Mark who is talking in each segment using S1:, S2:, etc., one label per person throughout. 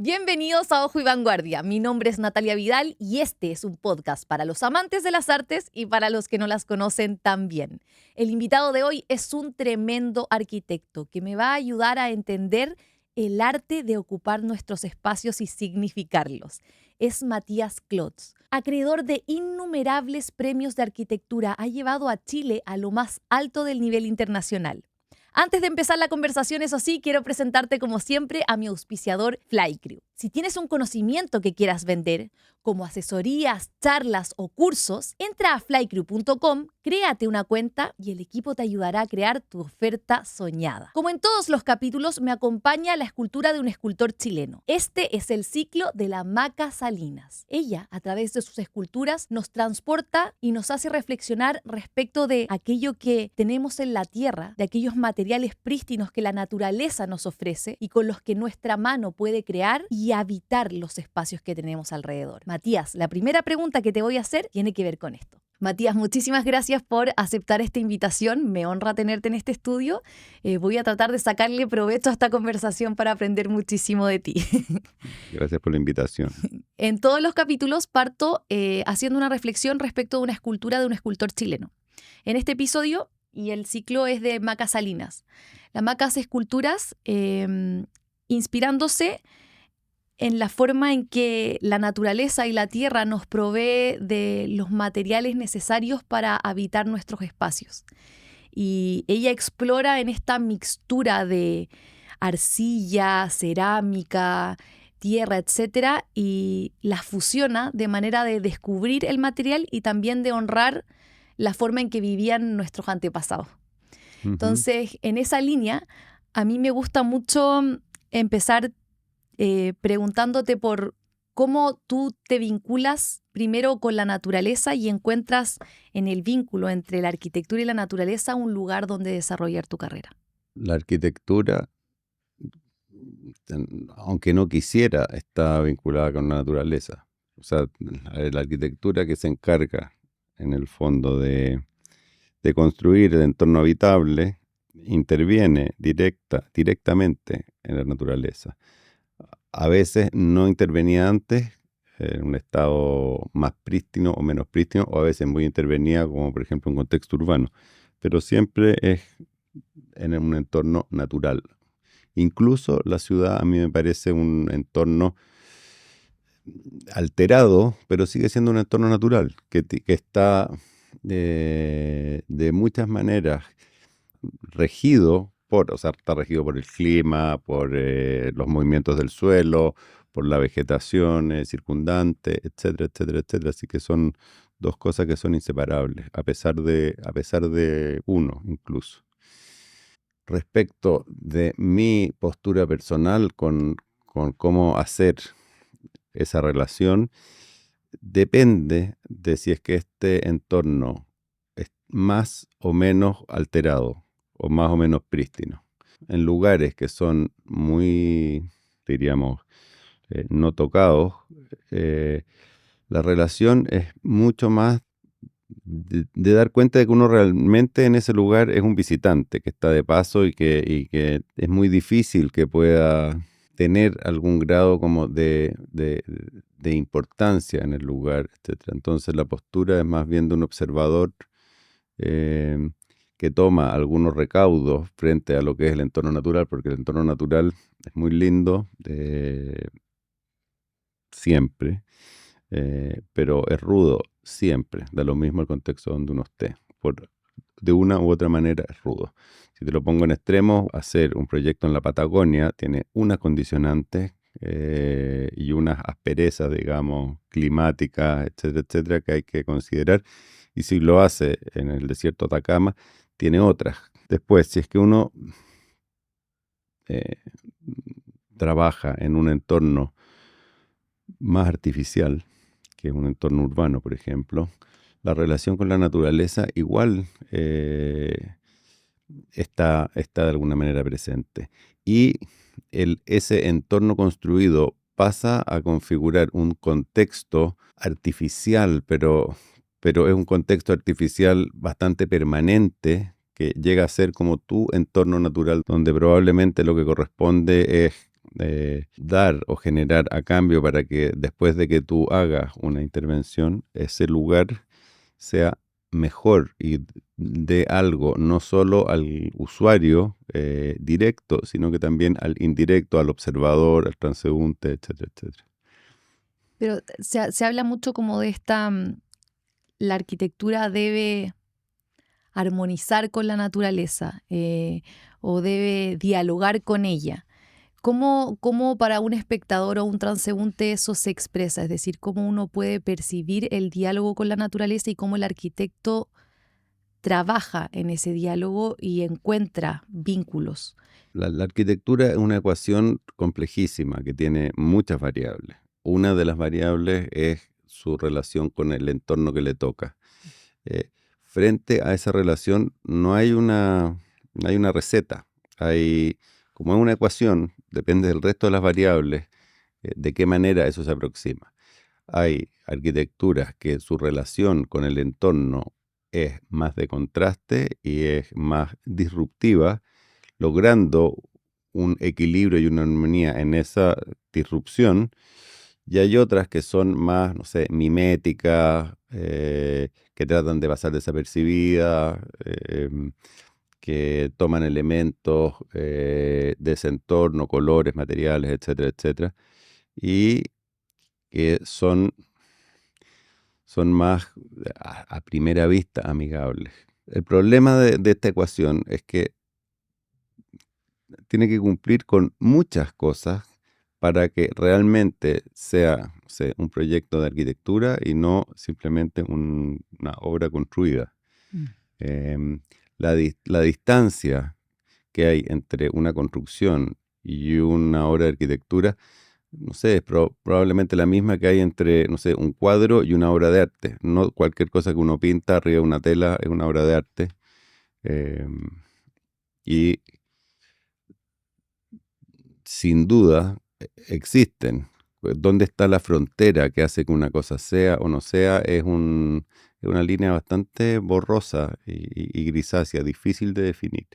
S1: Bienvenidos a Ojo y Vanguardia. Mi nombre es Natalia Vidal y este es un podcast para los amantes de las artes y para los que no las conocen tan bien. El invitado de hoy es un tremendo arquitecto que me va a ayudar a entender el arte de ocupar nuestros espacios y significarlos. Es Matías Klotz. Acreedor de innumerables premios de arquitectura, ha llevado a Chile a lo más alto del nivel internacional. Antes de empezar la conversación, eso sí, quiero presentarte como siempre a mi auspiciador Flycrew. Si tienes un conocimiento que quieras vender, como asesorías, charlas o cursos, entra a flycrew.com, créate una cuenta y el equipo te ayudará a crear tu oferta soñada. Como en todos los capítulos, me acompaña la escultura de un escultor chileno. Este es el ciclo de la Maca Salinas. Ella, a través de sus esculturas, nos transporta y nos hace reflexionar respecto de aquello que tenemos en la tierra, de aquellos materiales prístinos que la naturaleza nos ofrece y con los que nuestra mano puede crear y habitar los espacios que tenemos alrededor. Matías, la primera pregunta que te voy a hacer tiene que ver con esto. Matías, muchísimas gracias por aceptar esta invitación. Me honra tenerte en este estudio. Voy a tratar de sacarle provecho a esta conversación para aprender muchísimo de ti.
S2: Gracias por la invitación.
S1: En todos los capítulos parto haciendo una reflexión respecto de una escultura de un escultor chileno. En este episodio, y el ciclo es de Maca Salinas. La Maca hace esculturas inspirándose en la forma en que la naturaleza y la tierra nos provee de los materiales necesarios para habitar nuestros espacios. Y ella explora en esta mixtura de arcilla, cerámica, tierra, etcétera, y la fusiona de manera de descubrir el material y también de honrar la forma en que vivían nuestros antepasados.
S2: Uh-huh.
S1: Entonces, en esa línea, a mí me gusta mucho empezar preguntándote por cómo tú te vinculas primero con la naturaleza y encuentras en el vínculo entre la arquitectura y la naturaleza un lugar donde desarrollar tu carrera.
S2: La arquitectura, aunque no quisiera, está vinculada con la naturaleza. O sea, la arquitectura que se encarga, en el fondo, de construir el entorno habitable, interviene directamente en la naturaleza. A veces no intervenía antes, en un estado más prístino o menos prístino, o a veces muy intervenía, como por ejemplo en un contexto urbano, pero siempre es en un entorno natural. Incluso la ciudad a mí me parece un entorno alterado, pero sigue siendo un entorno natural, que está de muchas maneras regido está regido por el clima, por los movimientos del suelo, por la vegetación circundante, etcétera, etcétera, etcétera. Así que son dos cosas que son inseparables, a pesar de uno incluso. Respecto de mi postura personal con cómo hacer esa relación, depende de si es que este entorno es más o menos alterado o más o menos prístino. En lugares que son muy, diríamos, no tocados, la relación es mucho más de dar cuenta de que uno realmente en ese lugar es un visitante que está de paso y que es muy difícil que pueda tener algún grado como de importancia en el lugar, etc. Entonces la postura es más bien de un observador que toma algunos recaudos frente a lo que es el entorno natural, porque el entorno natural es muy lindo siempre, pero es rudo siempre, da lo mismo el contexto donde uno esté. De una u otra manera es rudo. Si te lo pongo en extremo, hacer un proyecto en la Patagonia tiene unas condicionantes y unas asperezas, digamos, climáticas, etcétera, etcétera, que hay que considerar. Y si lo hace en el desierto de Atacama, tiene otras. Después, si es que uno trabaja en un entorno más artificial, que es un entorno urbano, por ejemplo, la relación con la naturaleza igual está de alguna manera presente. Y ese entorno construido pasa a configurar un contexto artificial, pero es un contexto artificial bastante permanente, que llega a ser como tu entorno natural, donde probablemente lo que corresponde es dar o generar a cambio para que después de que tú hagas una intervención, ese lugar sea mejor y dé algo no solo al usuario directo, sino que también al indirecto, al observador, al transeúnte, etcétera, etcétera.
S1: Pero se habla mucho como de la arquitectura debe armonizar con la naturaleza o debe dialogar con ella. ¿Cómo para un espectador o un transeúnte eso se expresa? Es decir, ¿cómo uno puede percibir el diálogo con la naturaleza y cómo el arquitecto trabaja en ese diálogo y encuentra vínculos?
S2: La arquitectura es una ecuación complejísima que tiene muchas variables. Una de las variables es su relación con el entorno que le toca. Frente a esa relación no hay una receta. Como es una ecuación, depende del resto de las variables, de qué manera eso se aproxima. Hay arquitecturas que su relación con el entorno es más de contraste y es más disruptiva, logrando un equilibrio y una armonía en esa disrupción. Y hay otras que son más, no sé, miméticas, que tratan de pasar desapercibidas, que toman elementos de ese entorno, colores, materiales, etcétera, etcétera, y que son más a primera vista amigables. El problema de esta ecuación es que tiene que cumplir con muchas cosas para que realmente sea, no sé, un proyecto de arquitectura y no simplemente una obra construida.
S1: Mm.
S2: La distancia que hay entre una construcción y una obra de arquitectura, no sé, es probablemente la misma que hay entre, no sé, un cuadro y una obra de arte. No cualquier cosa que uno pinta arriba de una tela es una obra de arte. Y sin duda existen. ¿Dónde está la frontera que hace que una cosa sea o no sea? Es una línea bastante borrosa y grisácea, difícil de definir.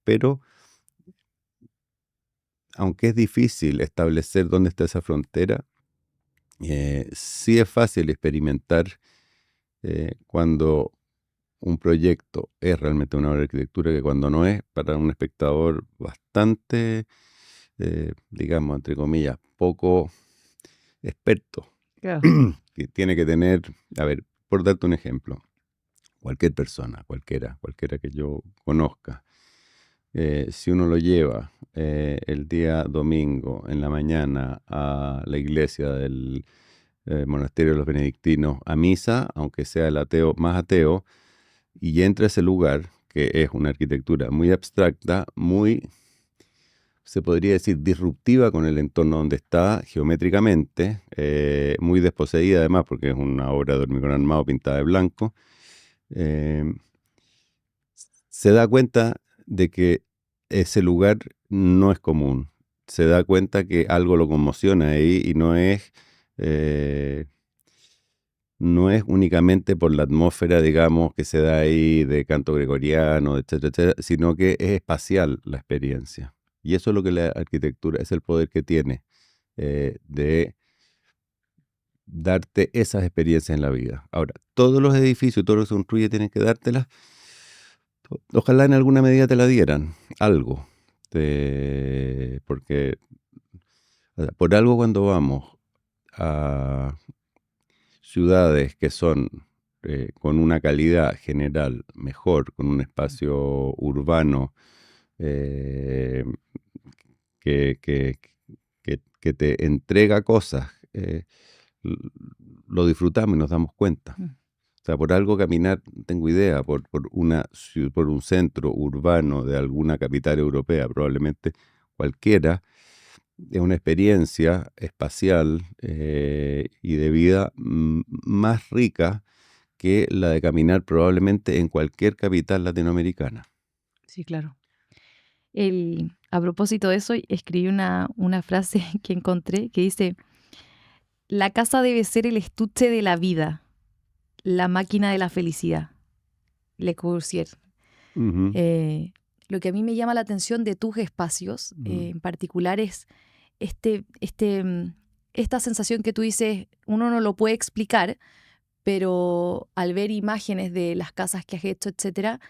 S2: Pero aunque es difícil establecer dónde está esa frontera, sí es fácil experimentar cuando un proyecto es realmente una obra de arquitectura que cuando no es, para un espectador bastante, digamos, entre comillas, poco experto,
S1: Claro.
S2: que tiene que tener, a ver, por darte un ejemplo, cualquier persona, cualquiera que yo conozca, si uno lo lleva el día domingo en la mañana a la iglesia del monasterio de los benedictinos a misa, aunque sea el ateo más ateo, y entra a ese lugar, que es una arquitectura muy abstracta, muy, se podría decir, disruptiva con el entorno donde está geométricamente, muy desposeída además, porque es una obra de hormigón armado pintada de blanco, eh, se da cuenta de que ese lugar no es común. Se da cuenta que algo lo conmociona ahí y eh, no es únicamente por la atmósfera, digamos, que se da ahí de canto gregoriano, etcétera, etcétera, sino que es espacial la experiencia. Y eso es lo que la arquitectura, es el poder que tiene de darte esas experiencias en la vida. Ahora, todos los edificios, todo lo que se construye, tienen que dártelas. Ojalá en alguna medida te la dieran, algo. Porque o sea, por algo cuando vamos a ciudades que son con una calidad general mejor, con un espacio urbano eh, que, que- que te entrega cosas, l- lo disfrutamos y nos damos cuenta.
S1: Mm.
S2: O sea, por algo caminar, no tengo idea, por un centro urbano de alguna capital europea, probablemente cualquiera, es una experiencia espacial y de vida más rica que la de caminar probablemente en cualquier capital latinoamericana.
S1: Sí, claro. A propósito de eso, escribí una frase que encontré que dice, la casa debe ser el estuche de la vida, la máquina de la felicidad. Le Corbusier.
S2: Ujú,
S1: Lo que a mí me llama la atención de tus espacios
S2: ujú,
S1: en particular es esta sensación que tú dices, uno no lo puede explicar, pero al ver imágenes de las casas que has hecho, etcétera,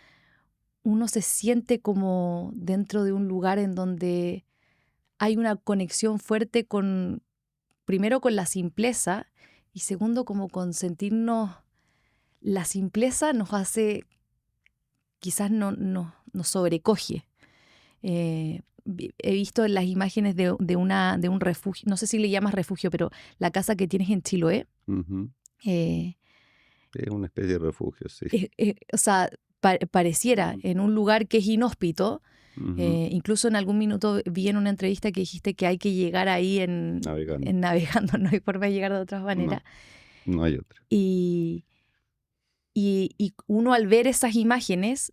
S1: uno se siente como dentro de un lugar en donde hay una conexión fuerte con, primero con la simpleza y segundo como con sentirnos, la simpleza nos hace, quizás nos sobrecoge. He visto las imágenes de un refugio, no sé si le llamas refugio, pero la casa que tienes en Chiloé.
S2: Ujú.
S1: eh,
S2: Es una especie de refugio, sí.
S1: o sea, pareciera en un lugar que es inhóspito.
S2: Ujú.
S1: Incluso en algún minuto vi en una entrevista que dijiste que hay que llegar ahí
S2: Navegando.
S1: en navegando, no hay forma de llegar de otra manera.
S2: No, no hay otra.
S1: Y uno al ver esas imágenes,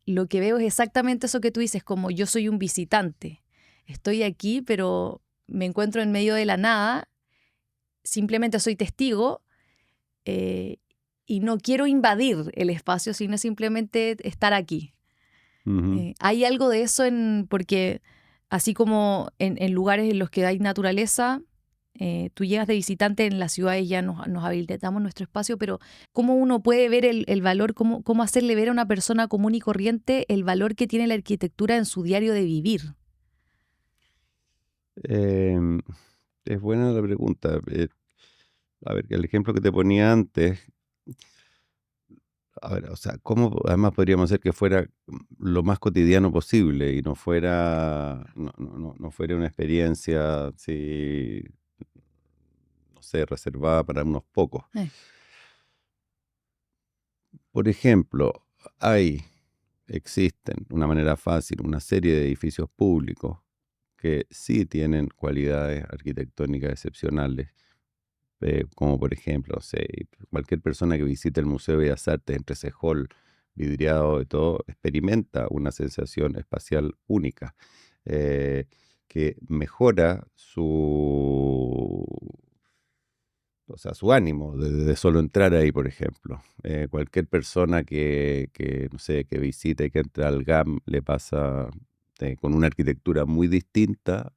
S1: lo que veo es exactamente eso que tú dices, como yo soy un visitante. Estoy aquí, pero me encuentro en medio de la nada, simplemente soy testigo eh, y no quiero invadir el espacio, sino simplemente estar aquí.
S2: Ujú.
S1: Hay algo de eso porque así como en lugares en los que hay naturaleza, tú llegas de visitante en las ciudades, ya nos habilitamos nuestro espacio, pero ¿cómo uno puede ver el valor, cómo hacerle ver a una persona común y corriente el valor que tiene la arquitectura en su diario de vivir?
S2: Em, es buena la pregunta. A ver, el ejemplo que te ponía antes, a ver, o sea, ¿cómo además podríamos hacer que fuera lo más cotidiano posible y no fuera una experiencia así, no sé, reservada para unos pocos?
S1: Eh,
S2: Por ejemplo, existen, de una manera fácil, una serie de edificios públicos que sí tienen cualidades arquitectónicas excepcionales, como por ejemplo, no sé, cualquier persona que visite el Museo de Bellas Artes entre ese hall vidriado y todo, experimenta una sensación espacial única, eh, que mejora o sea, su ánimo de solo entrar ahí, por ejemplo. Cualquier persona no sé, que visite y que entra al GAM le pasa con una arquitectura muy distinta,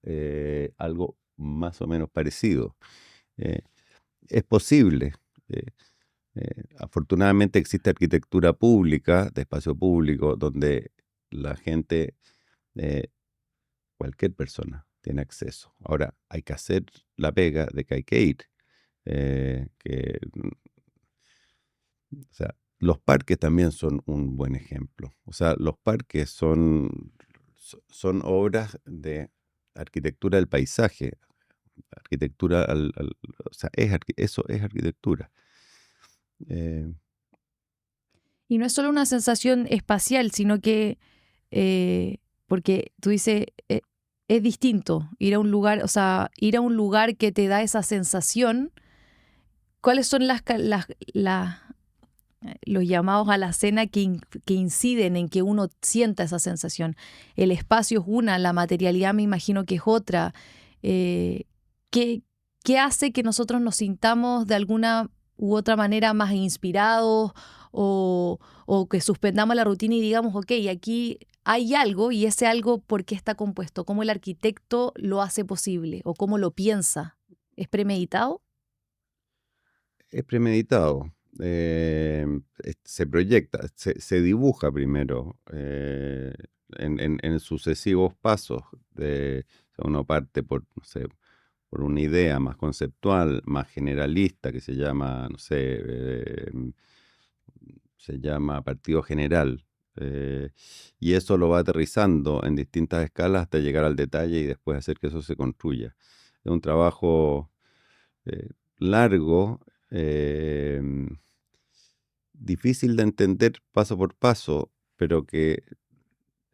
S2: algo más o menos parecido. Eh, es posible. eh, Afortunadamente existe arquitectura pública, de espacio público, donde la gente, eh, cualquier persona, tiene acceso. Ahora, hay que hacer la pega de que hay que ir. O sea, los parques también son un buen ejemplo. O sea, los parques son obras de arquitectura del paisaje, arquitectura, o sea, eso es arquitectura. Eh,
S1: y no es solo una sensación espacial, sino que, porque tú dices, es distinto ir a un lugar, o sea, ir a un lugar que te da esa sensación. ¿Cuáles son los llamados a la cena que inciden en que uno sienta esa sensación? El espacio es una, la materialidad me imagino que es otra. Eh, ¿qué, qué hace que nosotros nos sintamos de alguna u otra manera más inspirados o que suspendamos la rutina y digamos, ok, aquí hay algo y ese algo, ¿por qué está compuesto? ¿Cómo el arquitecto lo hace posible o cómo lo piensa? ¿Es premeditado?
S2: es premeditado. Se proyecta, se dibuja primero, en sucesivos pasos. O sea, uno parte por, no sé, por una idea más conceptual, más generalista, que se llama, no sé, se llama partido general. Y eso lo va aterrizando en distintas escalas hasta llegar al detalle y después hacer que eso se construya. Es un trabajo eh, largo, eh, difícil de entender paso por paso, pero que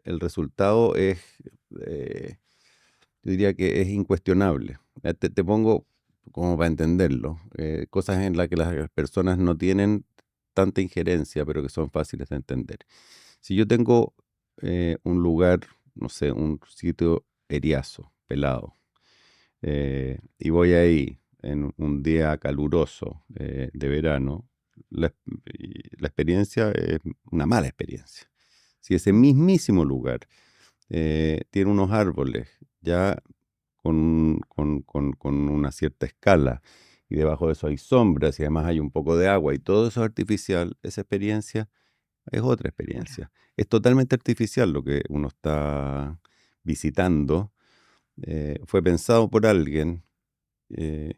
S2: el resultado eh, yo diría que es incuestionable. Te pongo como para entenderlo, cosas en las que las personas no tienen tanta injerencia, pero que son fáciles de entender. Si yo tengo un lugar, no sé, un sitio eriazo, pelado, y voy ahí en un día caluroso de verano, la experiencia es una mala experiencia. Si ese mismísimo lugar tiene unos árboles ya con una cierta escala, y debajo de eso hay sombras y además hay un poco de agua y todo eso es artificial, esa experiencia es otra
S1: Claro.
S2: experiencia. Es totalmente artificial lo que uno está visitando. Fue pensado por alguien, eh,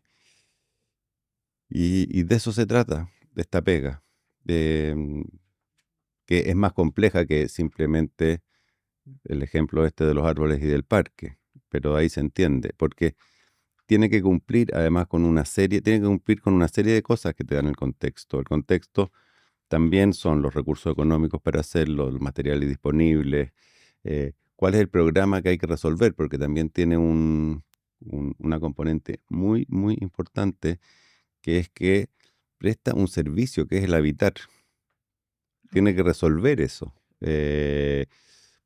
S2: y de eso se trata, de esta pega, de, que es más compleja que simplemente el ejemplo este de los árboles y del parque, pero ahí se entiende, porque tiene que cumplir además con una serie, tiene que cumplir con una serie de cosas que te dan el contexto. El contexto también son los recursos económicos para hacerlo, los materiales disponibles, cuál es el programa que hay que resolver, porque también tiene una componente muy, muy importante, que es que presta un servicio, que es el habitar. Tiene que resolver eso.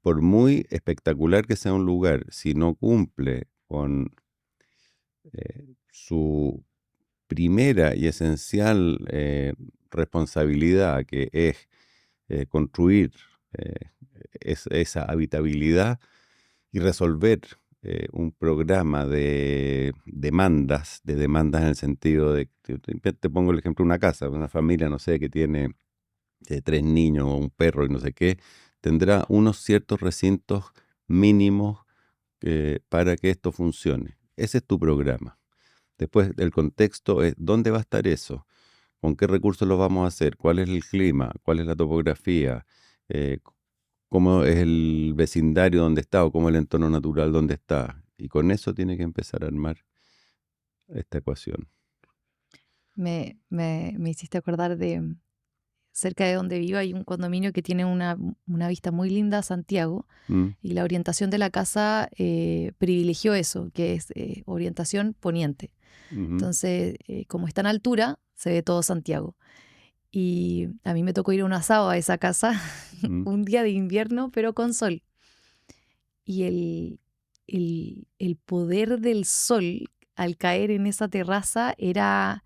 S2: Por muy espectacular que sea un lugar, si no cumple con su primera y esencial responsabilidad, que es construir eh, esa habitabilidad y resolver un programa de demandas en el sentido de, te pongo el ejemplo de una casa, una familia, no sé, que tiene 3 niños o un perro y no sé qué, tendrá unos ciertos recintos mínimos para que esto funcione. Ese es tu programa. Después, el contexto es dónde va a estar eso, con qué recursos lo vamos a hacer, cuál es el clima, cuál es la topografía, eh, cómo es el vecindario donde está o cómo es el entorno natural donde está. Y con eso tiene que empezar a armar esta ecuación.
S1: Me hiciste acordar de cerca de donde vivo hay un condominio que tiene una vista muy linda a Santiago
S2: Mm,
S1: y la orientación de la casa privilegió eso, que es orientación poniente.
S2: ujú,
S1: Entonces, como está en altura, se ve todo Santiago. Y a mí me tocó ir a un asado a esa casa
S2: mm.
S1: un día de invierno, pero con sol. Y el poder del sol al caer en esa terraza era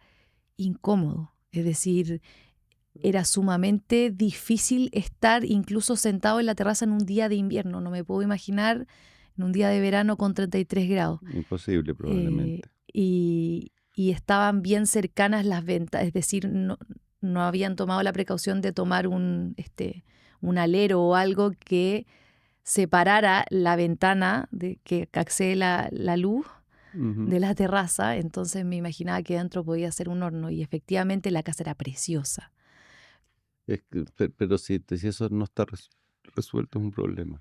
S1: incómodo. Es decir, era sumamente difícil estar incluso sentado en la terraza en un día de invierno. No me puedo imaginar en un día de verano con 33 grados.
S2: Imposible probablemente.
S1: Y estaban bien cercanas las ventas, es decir, no habían tomado la precaución de tomar un alero o algo que separara la ventana de que accede la luz
S2: Ujú.
S1: de la terraza. Entonces me imaginaba que dentro podía ser un horno y efectivamente la casa era preciosa.
S2: Pero si eso no está resuelto es un problema.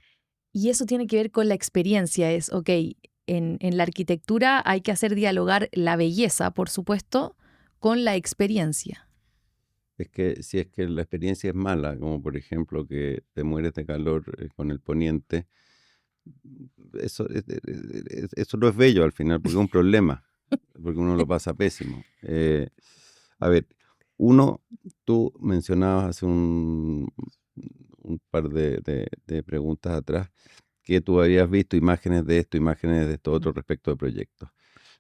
S1: Y eso tiene que ver con la experiencia, es, ok, en la arquitectura hay que hacer dialogar la belleza, por supuesto, con la experiencia.
S2: Es que si es que la experiencia es mala, como por ejemplo que te mueres de calor con el poniente, eso no es bello al final, porque es un problema, porque uno lo pasa pésimo. A ver, uno, tú mencionabas hace un par de preguntas atrás que tú habías visto imágenes de esto otro respecto de proyectos.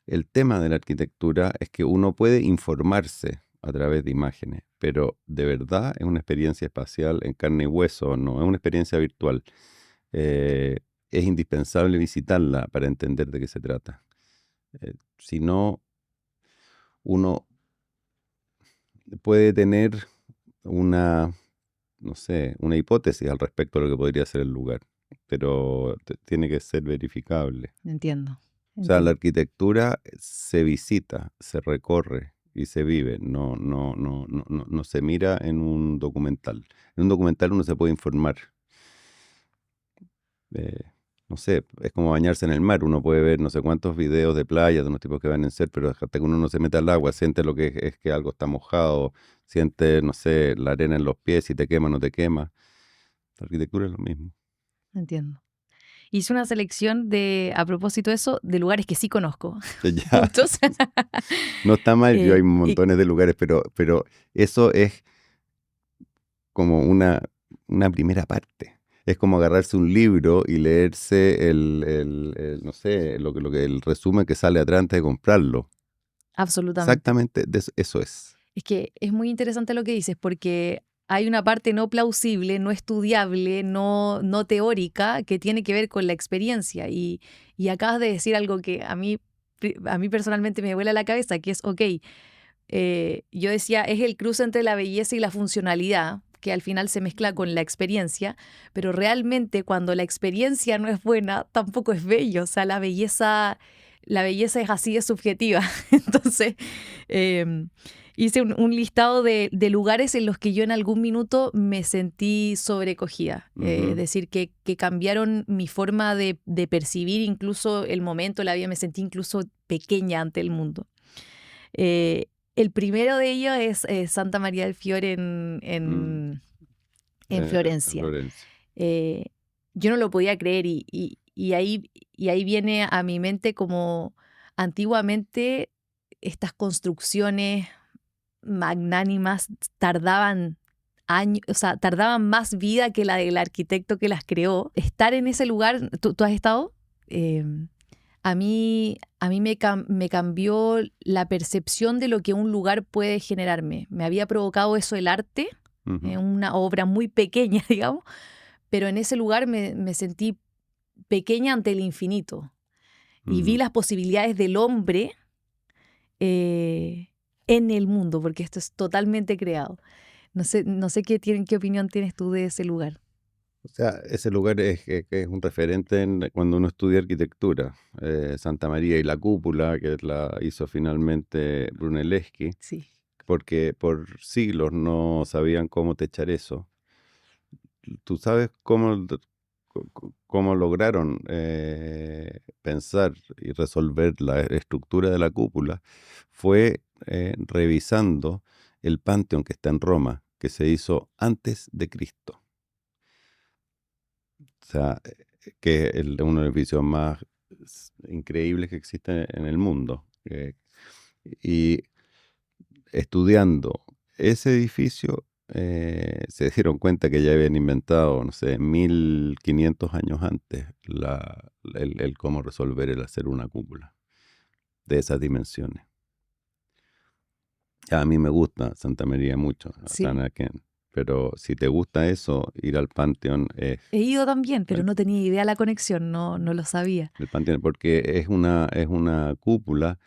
S2: El tema de la arquitectura es que uno puede informarse a través de imágenes, pero de verdad es una experiencia espacial en carne y hueso, no es una experiencia virtual. Eh, es indispensable visitarla para entender de qué se trata. Si no, uno puede tener una, no sé, una hipótesis al respecto de lo que podría ser el lugar, pero tiene que ser verificable.
S1: Entiendo,
S2: O sea, la
S1: entiendo.
S2: arquitectura se visita, se recorre y se vive, no se mira en un documental. En un documental uno se puede informar. eh, no sé, es como bañarse en el mar, uno puede ver no sé cuántos videos de playa de unos tipos que van en ser, pero hasta que uno no se mete al agua, siente lo que es que algo está mojado, siente, no sé, la arena en los pies, si te quema o no te quema. La arquitectura es lo mismo.
S1: Entiendo. Hice una selección de, a propósito de eso, de lugares que sí conozco.
S2: Ya,
S1: Muchos.
S2: no está mal, yo hay
S1: Y
S2: montones de lugares, pero eso es como una primera parte. Es como agarrarse un libro y leerse no sé, el resumen que sale atrás antes de comprarlo.
S1: absolutamente.
S2: Exactamente eso es.
S1: Es que es muy interesante lo que dices, porque hay una parte no plausible, no estudiable, no teórica, que tiene que ver con la experiencia. Y acabas de decir algo que a mí personalmente me vuela la cabeza, que es, ok, yo decía, es el cruce entre la belleza y la funcionalidad, que al final se mezcla con la experiencia, pero realmente cuando la experiencia no es buena, tampoco es bello. O sea, la belleza es así de subjetiva. Entonces, hice un listado de lugares en los que yo en algún minuto me sentí sobrecogida. Es decir, que cambiaron mi forma de percibir incluso el momento, la vida, me sentí incluso pequeña ante el mundo. El primero de ellos es Santa María del Fiore en Florencia.
S2: Florencia.
S1: Yo no lo podía creer y ahí viene a mi mente como antiguamente estas construcciones magnánimas tardaban años, o sea, tardaban más vida que la del arquitecto que las creó. Estar en ese lugar, ¿tú has estado? Eh, a mí me cambió la percepción de lo que un lugar puede generarme. Me había provocado eso el arte, una obra muy pequeña, digamos, pero en ese lugar me sentí pequeña ante el infinito y vi las posibilidades del hombre en el mundo, porque esto es totalmente creado. No sé qué opinión tienes tú de ese lugar.
S2: O sea, ese lugar es un referente cuando uno estudia arquitectura. Santa María y la cúpula, que la hizo finalmente Brunelleschi,
S1: Sí.
S2: porque por siglos no sabían cómo techar eso. ¿Tú sabes cómo lograron pensar y resolver la estructura de la cúpula? Fue revisando el Panteón que está en Roma, que se hizo antes de Cristo. O sea, que es uno de los edificios más increíbles que existen en el mundo. Y estudiando ese edificio, se dieron cuenta que ya habían inventado, no sé, 1500 años antes, el cómo resolver el hacer una cúpula de esas dimensiones. A mí me gusta Santa María mucho,
S1: Sí.
S2: pero si te gusta eso, ir al Panteón es
S1: He ido también, pero no tenía idea la conexión, no lo sabía.
S2: el Panteón, porque es una cúpula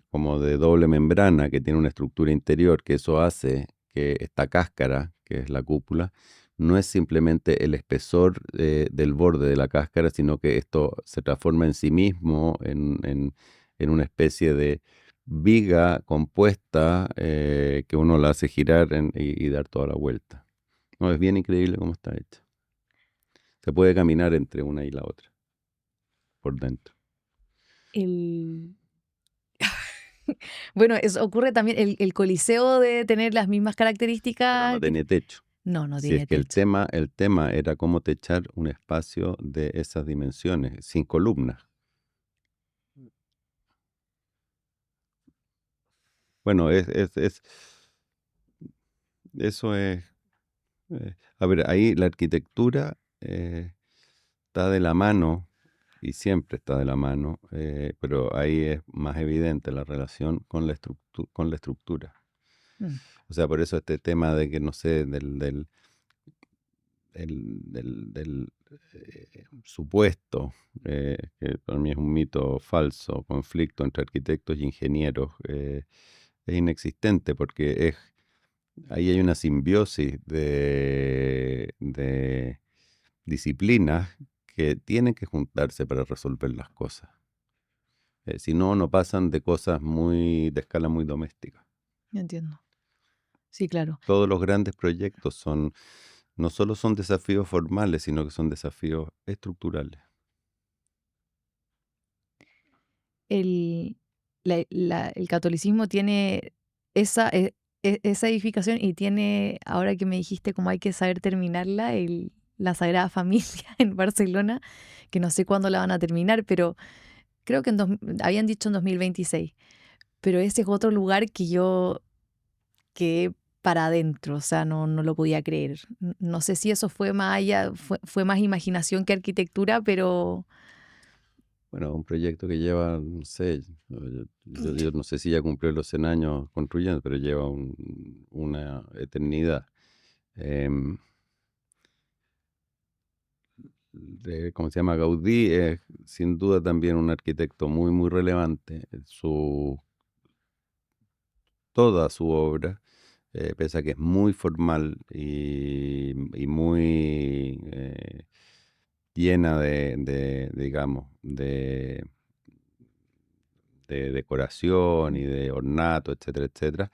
S2: como de doble membrana que tiene una estructura interior, que eso hace que esta cáscara, que es la cúpula, no es simplemente el espesor del borde de la cáscara, sino que esto se transforma en sí mismo en una especie de viga compuesta que uno la hace girar y dar toda la vuelta. No, es bien increíble cómo está hecha. Se puede caminar entre una y la otra, por dentro.
S1: El... Bueno, eso ocurre también, el Coliseo debe tener las mismas
S2: Pero
S1: características.
S2: no tiene techo.
S1: No
S2: Si es
S1: tiene
S2: que el
S1: techo.
S2: tema era cómo techar un espacio de esas dimensiones, sin columnas. Bueno, eso es. A ver, ahí la arquitectura está de la mano y siempre está de la mano, pero ahí es más evidente la relación con la estructura.
S1: Mm.
S2: O sea, por eso este tema de que, no sé, del supuesto, que para mí es un mito falso, conflicto entre arquitectos y ingenieros, es inexistente porque ahí hay una simbiosis de disciplinas que tienen que juntarse para resolver las cosas. Si no, no pasan de cosas de escala muy doméstica.
S1: Entiendo. Sí, claro.
S2: Todos los grandes proyectos no solo son desafíos formales, sino que son desafíos estructurales.
S1: El catolicismo tiene esa edificación y tiene, ahora que me dijiste cómo hay que saber terminarla, la Sagrada Familia en Barcelona, que no sé cuándo la van a terminar, pero creo que habían dicho en 2026. Pero ese es otro lugar que yo quedé para adentro, o sea, no lo podía creer. No sé si eso fue más allá, fue más imaginación que arquitectura, pero
S2: Bueno, un proyecto que lleva, no sé, yo no sé si ya cumplió los 100 años construyendo, pero lleva una eternidad. Em, ¿Cómo se llama? Gaudí es sin duda también un arquitecto muy, muy relevante. Toda su obra, pese a que es muy formal y muy llena digamos, de decoración y de ornato, etcétera, etcétera,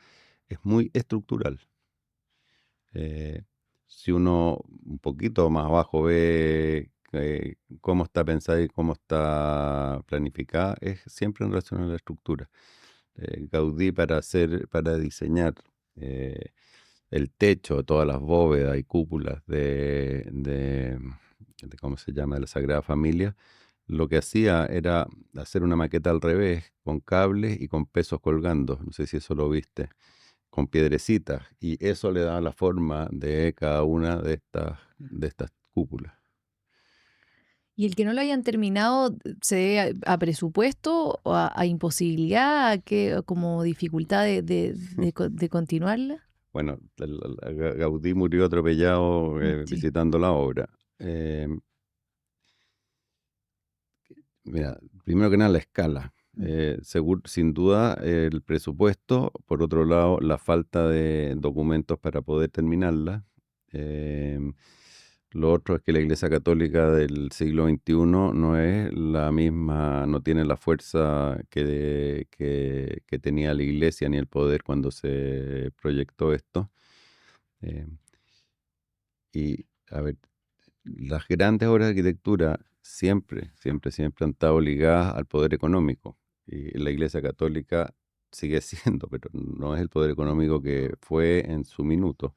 S2: es muy estructural. Eh, si uno un poquito más abajo ve cómo está pensada y cómo está planificada, es siempre en relación a la estructura. Gaudí para diseñar eh, el techo, todas las bóvedas y cúpulas de ¿cómo se llama?, de la Sagrada Familia, lo que hacía era hacer una maqueta al revés, con cables y con pesos colgando. No sé si eso lo viste, con piedrecitas. Y eso le da la forma de cada una de estas cúpulas.
S1: Y el que no lo hayan terminado, ¿se debe a presupuesto o a imposibilidad, como dificultad de continuarla?
S2: Bueno, Gaudí murió atropellado
S1: Sí.
S2: visitando la obra. Eh, Mira, primero que nada la escala. Sin duda el presupuesto, por otro lado la falta de documentos para poder terminarla. Em, lo otro es que la Iglesia Católica del siglo XXI no es la misma, no tiene la fuerza que tenía la Iglesia ni el poder cuando se proyectó esto. Em, y a ver, las grandes obras de arquitectura siempre, siempre, siempre han estado ligadas al poder económico. Y la Iglesia Católica sigue siendo, pero no es el poder económico que fue en su minuto.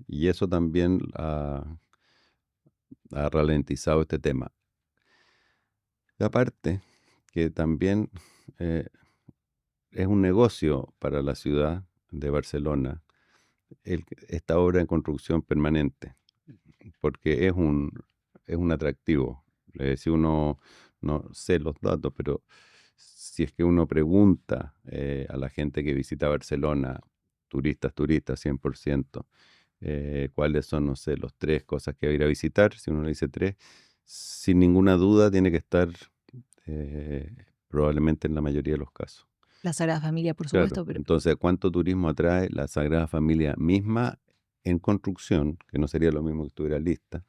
S2: Y eso también ha ralentizado este tema. Y aparte, que también eh, es un negocio para la ciudad de Barcelona esta obra en construcción permanente, porque es un atractivo. Si uno, no sé los datos, pero si es que uno pregunta a la gente que visita Barcelona, turistas, 100%, cuáles son, no sé, los tres cosas que va a ir a visitar, si uno le dice tres, sin ninguna duda tiene que estar eh, probablemente en la mayoría de los casos.
S1: La Sagrada Familia, por
S2: Claro,
S1: supuesto, pero
S2: entonces, ¿cuánto turismo atrae la Sagrada Familia misma en construcción, que no sería lo mismo que estuviera lista?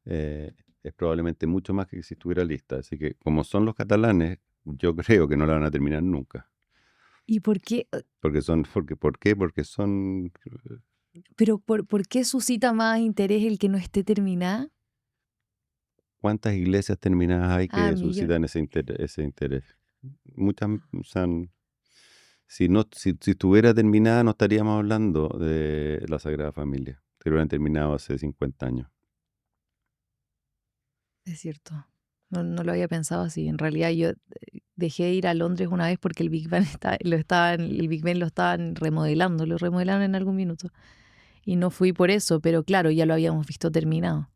S2: Es probablemente mucho más que si estuviera lista. Así que, como son los catalanes, yo creo que no la van a terminar nunca.
S1: ¿y por qué?
S2: ¿Por qué? Porque son,
S1: Pero ¿por qué suscita más interés el que no esté terminada?
S2: ¿cuántas iglesias terminadas hay
S1: Ah,
S2: que
S1: millones.
S2: suscitan ese interés? Muchas, o sea, si estuviera terminada, no estaríamos hablando de la Sagrada Familia, que lo hubieran terminado hace 50 años.
S1: Es cierto. No, no lo había pensado así. En realidad yo dejé de ir a Londres una vez porque el Big Bang el Big Ben lo estaban remodelando, lo remodelaron en algún minuto. Y no fui por eso, pero claro, ya lo habíamos visto terminado.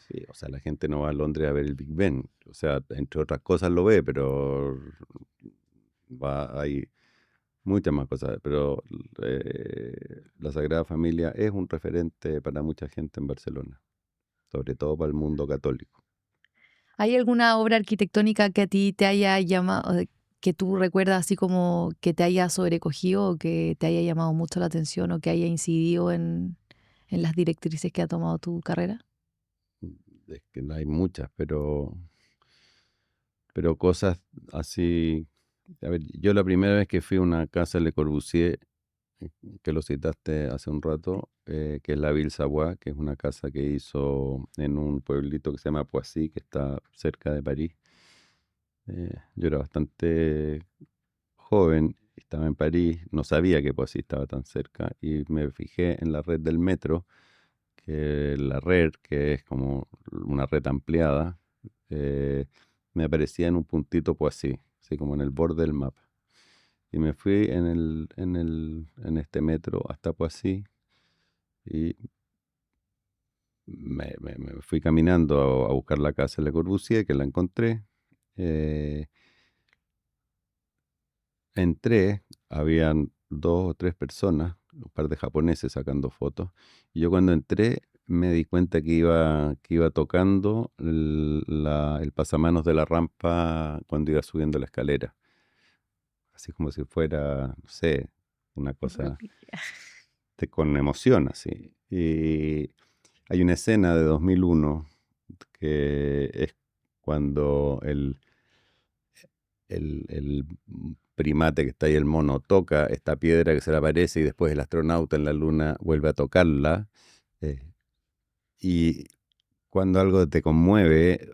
S2: Sí, o sea, la gente no va a Londres a ver el Big Ben. O sea, entre otras cosas lo ve, pero hay muchas más cosas. Pero la Sagrada Familia es un referente para mucha gente en Barcelona, sobre todo para el mundo católico.
S1: ¿Hay alguna obra arquitectónica que a ti te haya llamado, que tú recuerdas así como que te haya sobrecogido o que te haya llamado mucho la atención o que haya incidido en las directrices que ha tomado tu carrera?
S2: Es que hay muchas, pero cosas así. A ver, yo la primera vez que fui a una casa de Le Corbusier, que lo citaste hace un rato, que es la Ville Savoie, que es una casa que hizo en un pueblito que se llama Poissy, que está cerca de París. Yo era bastante joven, estaba en París, no sabía que Poissy estaba tan cerca y me fijé en la red del metro, que la red, que es como una red ampliada, eh, me aparecía en un puntito Poissy, así como en el borde del mapa. Y me fui en este metro hasta Poissy y me fui caminando a buscar la casa de Le Corbusier, que la encontré. Eh, Entré, habían 2 o 3 personas, un par de japoneses sacando fotos, y yo cuando entré me di cuenta que iba tocando el pasamanos de la rampa cuando iba subiendo la escalera, así como si fuera, no sé, una cosa con emoción, así. Y hay una escena de 2001 que es cuando el primate que está ahí, el mono, toca esta piedra que se le aparece y después el astronauta en la luna vuelve a tocarla. eh, y cuando algo te conmueve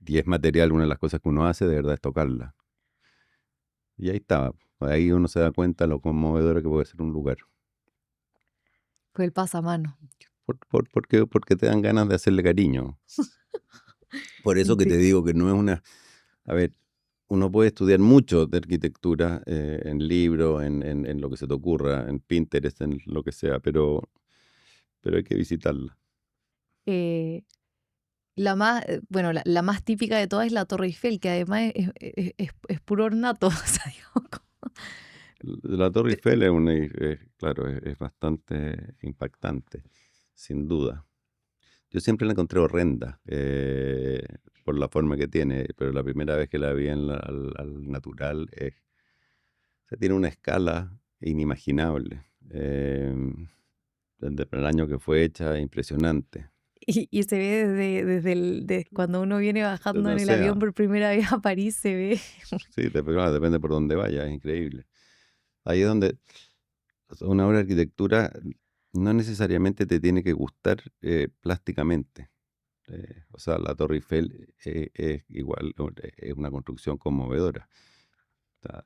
S2: y es material, una de las cosas que uno hace de verdad es tocarla. Y ahí estaba. Ahí uno se da cuenta lo conmovedor que puede ser un lugar.
S1: Fue el pasamano.
S2: Porque te dan ganas de hacerle cariño. Por eso que te digo que no es una... A ver, uno puede estudiar mucho de arquitectura en libros, en lo que se te ocurra, en Pinterest, en lo que sea, pero hay que visitarla.
S1: Eh, la más, bueno, la más típica de todas es la Torre Eiffel, que además es puro ornato. O sea, digo,
S2: La Torre Eiffel claro, es bastante impactante, sin duda. Yo siempre la encontré horrenda por la forma que tiene, pero la primera vez que la vi al natural, se tiene una escala inimaginable. Desde el año que fue hecha, impresionante.
S1: y se ve desde cuando uno viene bajando
S2: O
S1: en el
S2: sea,
S1: avión por primera vez a París, se ve.
S2: sí, claro, depende por dónde vaya, es increíble. Ahí es donde o sea, una obra de arquitectura no necesariamente te tiene que gustar plásticamente. O sea, la Torre Eiffel es igual, es una construcción conmovedora. O sea,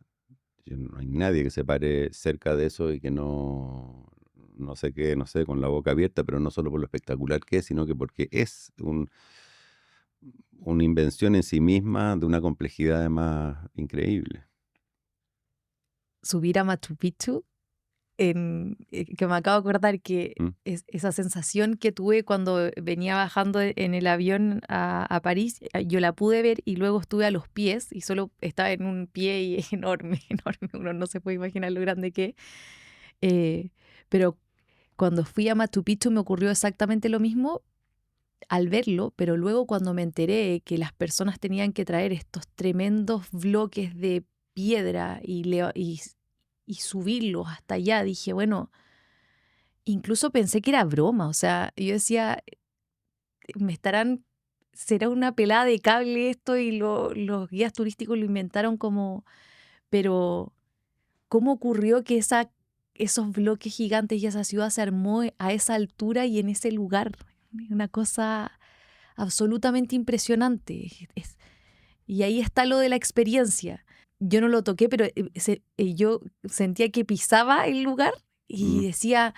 S2: no hay nadie que se pare cerca de eso y que no se quede, no sé, con la boca abierta, pero no solo por lo espectacular que es, sino que porque es una invención en sí misma de una complejidad además increíble.
S1: Subir a Machu Picchu, que me acabo de acordar que
S2: ¿Mm?
S1: esa sensación que tuve cuando venía bajando en el avión a París, yo la pude ver y luego estuve a los pies y solo estaba en un pie y es enorme, enorme, uno no se puede imaginar lo grande que es. Pero cuando fui a Machu Picchu me ocurrió exactamente lo mismo al verlo, pero luego cuando me enteré que las personas tenían que traer estos tremendos bloques de piedra y subirlos hasta allá, dije, bueno, incluso pensé que era broma, o sea, yo decía, me estarán, será una pelada de cable esto y los guías turísticos lo inventaron como, pero ¿cómo ocurrió que esos bloques gigantes y esa ciudad se armó a esa altura y en ese lugar? Una cosa absolutamente impresionante. Y ahí está lo de la experiencia. Yo no lo toqué, pero yo sentía que pisaba el lugar y
S2: Mm.
S1: decía,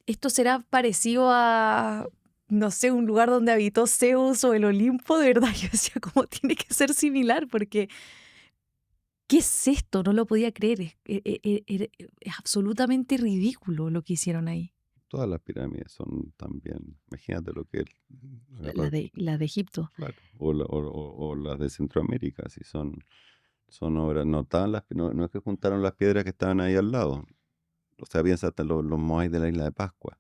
S1: esto será parecido a, no sé, un lugar donde habitó Zeus o el Olimpo. De verdad, yo decía, ¿cómo tiene que ser similar? Porque, ¿qué es esto? No lo podía creer. Es absolutamente ridículo lo que hicieron ahí.
S2: Todas las pirámides son también, imagínate lo que es
S1: La
S2: agarrar,
S1: la de Egipto.
S2: claro, o las de Centroamérica, si son obras, no es que juntaron las piedras que estaban ahí al lado, o sea, piensa hasta los moais de la isla de Pascua,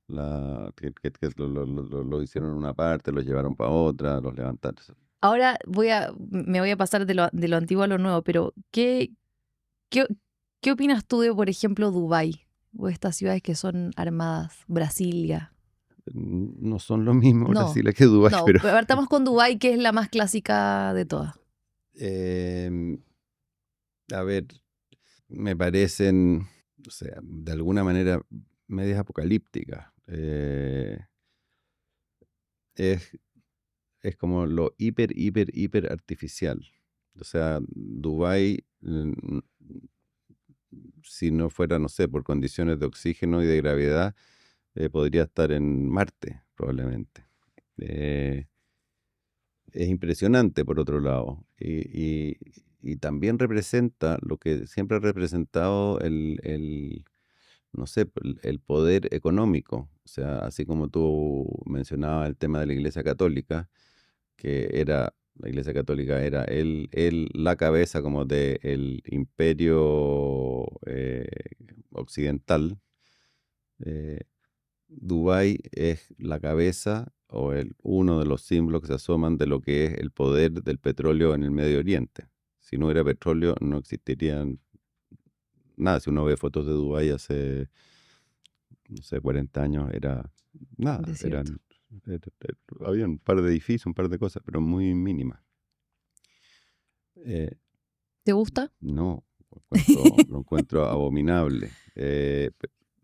S2: que lo hicieron en una parte, los llevaron para otra, los levantaron.
S1: Ahora me voy a pasar de lo antiguo a lo nuevo, pero qué, ¿qué opinas tú de, por ejemplo, Dubái o estas ciudades que son armadas, Brasilia?
S2: No son lo mismo
S1: No,
S2: Brasil que Dubái,
S1: no,
S2: pero
S1: partamos con Dubái, que es la más clásica de todas.
S2: em, a ver, me parecen, o sea, de alguna manera medias apocalípticas. Es, es como lo hiper artificial. O sea, Dubái, si no fuera, no sé, por condiciones de oxígeno y de gravedad, podría estar en Marte, probablemente. Eh, es impresionante, por otro lado, y también representa lo que siempre ha representado no sé, el poder económico. O sea, así como tú mencionabas el tema de la Iglesia Católica, que era La Iglesia Católica era la cabeza como del imperio occidental. Eh, Dubái es la cabeza o uno de los símbolos que se asoman de lo que es el poder del petróleo en el Medio Oriente. Si no hubiera petróleo, no existirían nada. Si uno ve fotos de Dubái hace, no sé, 40 años, era nada.
S1: Desierto.
S2: Había un par de edificios, un par de cosas, pero muy mínimas. Eh,
S1: ¿Te gusta?
S2: no, lo encuentro abominable.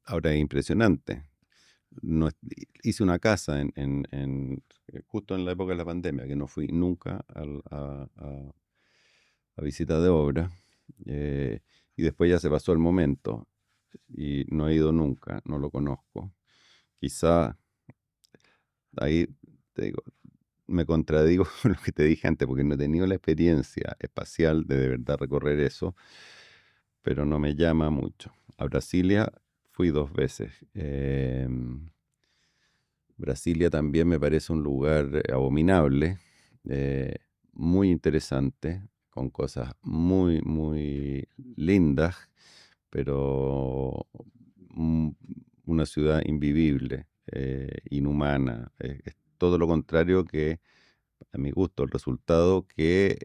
S2: Ahora es impresionante. No, hice una casa justo en la época de la pandemia, que no fui nunca a visita de obra, eh, y después ya se pasó el momento y no he ido nunca, no lo conozco. Quizá ahí te digo, me contradigo con lo que te dije antes, porque no he tenido la experiencia espacial de verdad recorrer eso, pero no me llama mucho. A Brasilia fui 2 veces. Brasilia también me parece un lugar abominable, eh, muy interesante, con cosas muy, muy lindas, pero mm, una ciudad invivible, inhumana. Es todo lo contrario que, a mi gusto, el resultado que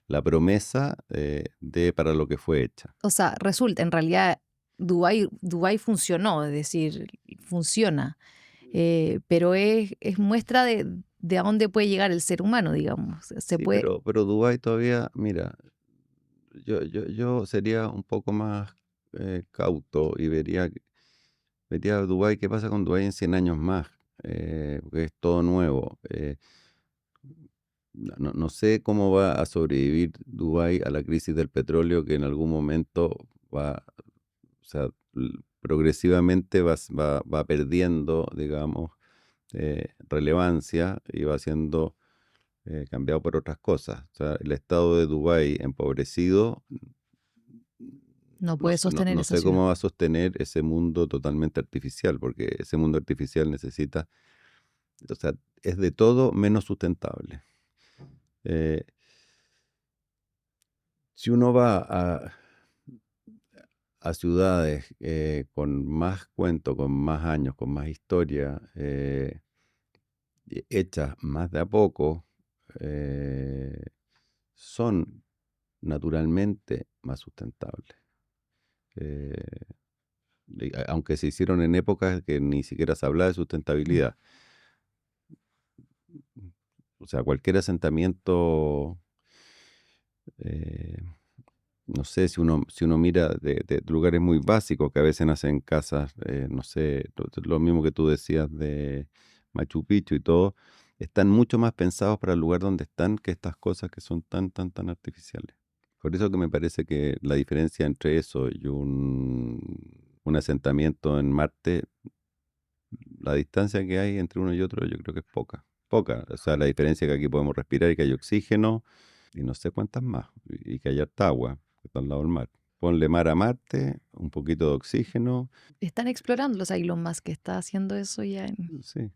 S2: la promesa de para lo que fue hecha.
S1: O sea, resulta, en realidad, Dubái funcionó, es decir, funciona, pero es muestra de a dónde puede llegar el ser humano, digamos. Se
S2: Sí,
S1: puede,
S2: pero Dubái todavía, mira, yo sería un poco más cauto y vería Dubái, qué pasa con Dubái en 100 años más, porque es todo nuevo. No sé cómo va a sobrevivir Dubái a la crisis del petróleo que en algún momento o sea, progresivamente va perdiendo, digamos, relevancia y va siendo cambiado por otras cosas. O sea, el estado de Dubái empobrecido,
S1: no puede sostener
S2: no
S1: esa
S2: sé
S1: ciudad.
S2: cómo va a sostener ese mundo totalmente artificial, porque ese mundo artificial necesita, o sea, es de todo menos sustentable. Eh, si uno va a ciudades con más cuento, con más años, con más historia, hechas más de a poco, eh, son naturalmente más sustentables. Eh, Aunque se hicieron en épocas que ni siquiera se hablaba de
S1: Mm.
S2: sustentabilidad. O sea, cualquier asentamiento, eh, no sé, si uno mira de lugares muy básicos que a veces nacen casas, no sé, lo mismo que tú decías de Machu Picchu y todo, están mucho más pensados para el lugar donde están que estas cosas que son tan, tan, tan artificiales. Por eso que me parece que la diferencia entre eso y un asentamiento en Marte, la distancia que hay entre uno y otro, yo creo que es poca. Poca. O sea, la diferencia es que aquí podemos respirar y que hay oxígeno y no sé cuántas más. Y que hay harta agua, que está al lado del mar. Ponle mar a Marte, un poquito de oxígeno.
S1: Están explorando los Elon Musk que está haciendo eso ya en...
S2: Sí.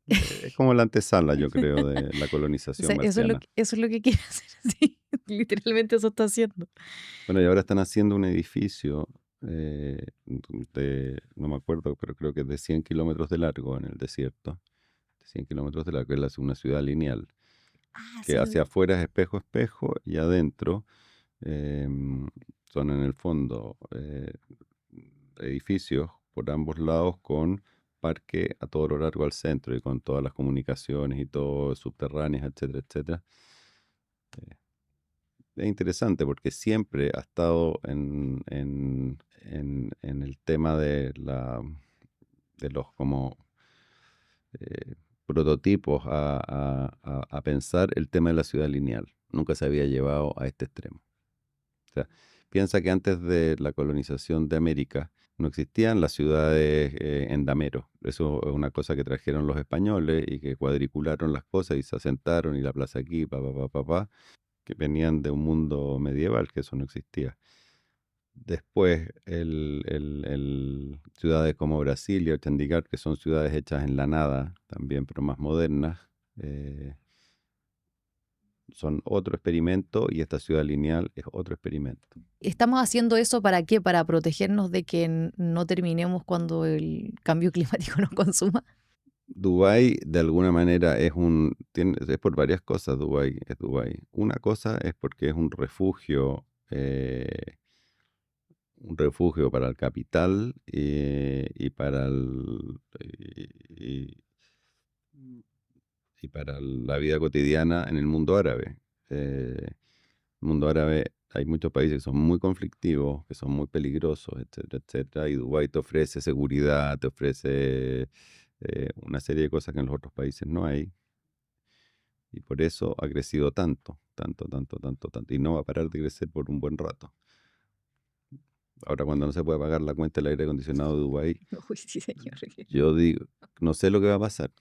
S2: Es como la antesala, yo creo, de la
S1: O
S2: colonización
S1: sea,
S2: marciana.
S1: eso es lo que quiere hacer, sí. Literalmente eso está haciendo.
S2: Bueno, y ahora están haciendo un edificio no me acuerdo, pero creo que es de 100 kilómetros de largo en el desierto. 100 kilómetros de largo, es una ciudad lineal,
S1: Ah,
S2: que
S1: sí lo
S2: hacia
S1: vi.
S2: afuera es espejo, espejo, y adentro son en el fondo edificios por ambos lados con parque a todo lo largo al centro y con todas las comunicaciones y todo subterráneas, etcétera, etcétera. Es interesante porque siempre ha estado en el tema de los como prototipos a pensar el tema de la ciudad lineal. Nunca se había llevado a este extremo. O sea, piensa que antes de la colonización de América no existían las ciudades en damero. Eso es una cosa que trajeron los españoles y que cuadricularon las cosas y se asentaron y la plaza aquí, que venían de un mundo medieval, que eso no existía. Después, ciudades como Brasilia o Chandigarh, que son ciudades hechas en la nada también, pero más modernas, eh, son otro experimento y esta ciudad lineal es otro experimento.
S1: ¿Estamos haciendo eso para qué? ¿Para protegernos de que no terminemos cuando el cambio climático nos consuma?
S2: Dubái, de alguna manera, es por varias cosas. Dubái es Dubái. Una cosa es porque es un refugio para el capital y para y- y para la vida cotidiana en el mundo árabe. El mundo árabe, hay muchos países que son muy conflictivos, que son muy peligrosos, etcétera, etcétera. Y Dubái te ofrece seguridad, te ofrece una serie de cosas que en los otros países no hay. Y por eso ha crecido tanto, tanto, tanto, tanto, tanto. Y no va a parar de crecer por un buen rato. Ahora, cuando no se puede pagar la cuenta del aire acondicionado de Dubái,
S1: Uy, sí, señor.
S2: yo digo, no sé lo que va a pasar.